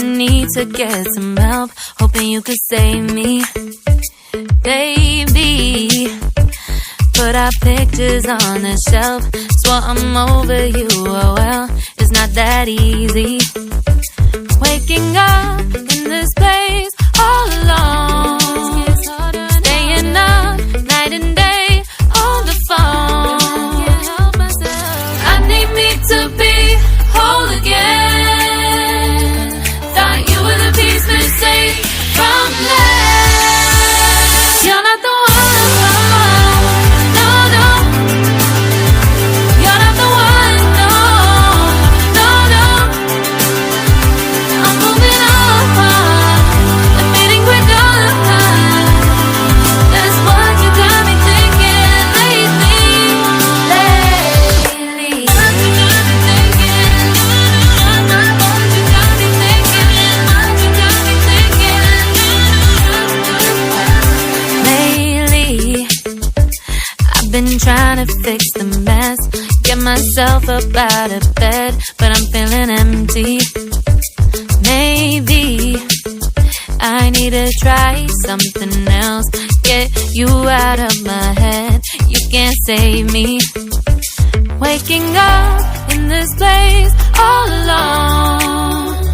in need to get some help, hoping you could save me. Baby, put our pictures on the shelf, swore I'm over you, oh well, it's not that easy. Waking up in this place all alone, staying up night and day on the phone. I need me to be whole again. Thought you were the piece missing from left. You're not the one, no, no. You're not the one, no, no, no. I'm moving on, admitting we're done. That's what you got me thinking lately. What you got me thinking. What you got me thinking. What you got me thinking. Lately, I've been trying to fix the mess, get myself up out of bed, but I'm feeling empty. Maybe I need to try something else, get you out of my head, you can't save me. Waking up in this place all alone,